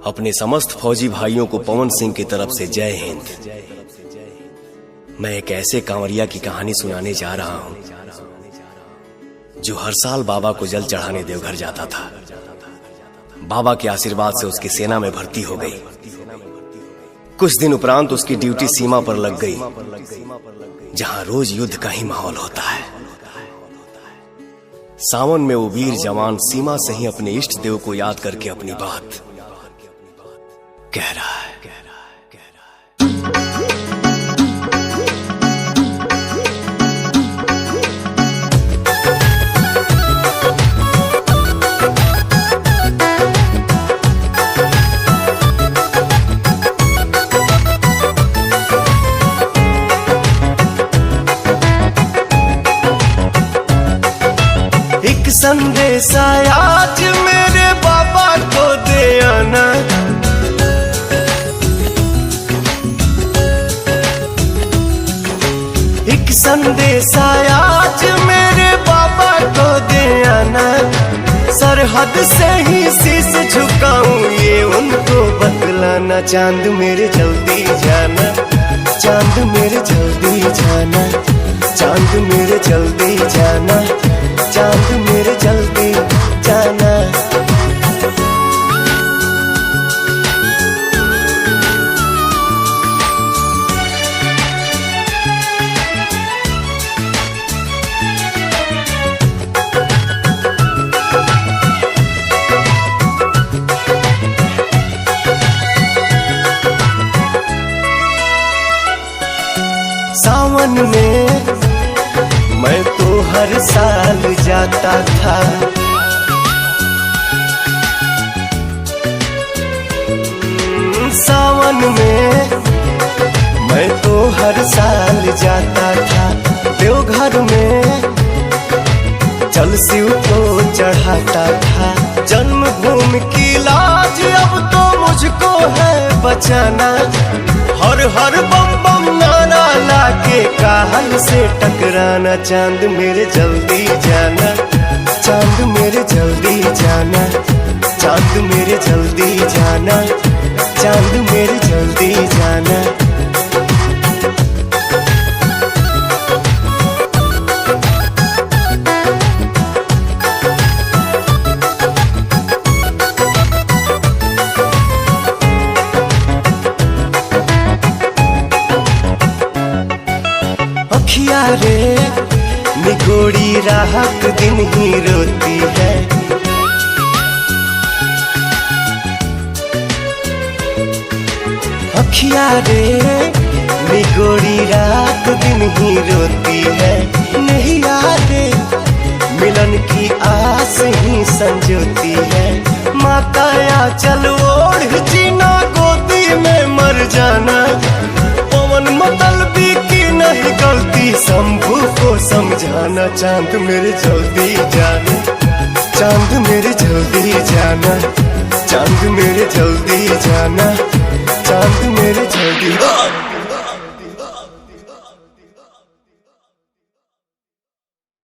अपने समस्त फौजी भाइयों को पवन सिंह की तरफ से जय हिंद। मैं एक ऐसे कांवरिया की कहानी सुनाने जा रहा हूं जो हर साल बाबा को जल चढ़ाने देवघर जाता था। बाबा के आशीर्वाद से उसकी सेना में भर्ती हो गई। कुछ दिन उपरांत उसकी ड्यूटी सीमा पर लग गई, जहां रोज युद्ध का ही माहौल होता है। सावन में वो वीर जवान सीमा से ही अपने इष्ट देव को याद करके अपनी बात कह रहा है। एक संदेश आज मेरे बाबा को दे आना, एक संदेश आज मेरे बाबा को दे आना। सरहद से ही शीश झुकाऊं ये उनको बतलाना। चांद मेरे जल्दी जाना, चांद मेरे जल्दी जाना, चांद मेरे जल्दी जाना, चांद मेरे जल्दी जाना। सावन में मैं तो हर साल जाता था, सावन में मैं तो हर साल जाता था। देवघर में जल शिव को चढ़ाता था। जन्मभूमि की लाज अब तो मुझको है बचाना। हर हर बम बम नारा लाके काहल से टकराना। चांद मेरे जल्दी जाना, चांद मेरे जल्दी जाना, चांद मेरे जल्दी जाना, चांद मेरे जल्दी जाना। अखिया रे निगोड़ी राहत दिन ही रोती है। अखिया रे निगोड़ी रात दिन ही रोती है। नहीं यारे मिलन की आस ही संजोती है। माता या चल ओढ़ जीना गोदी में मर जाना। पवन मतलबी की नहीं गलती शंभू को समझाना। चांद मेरे जल्दी जाना, चांद मेरे जल्दी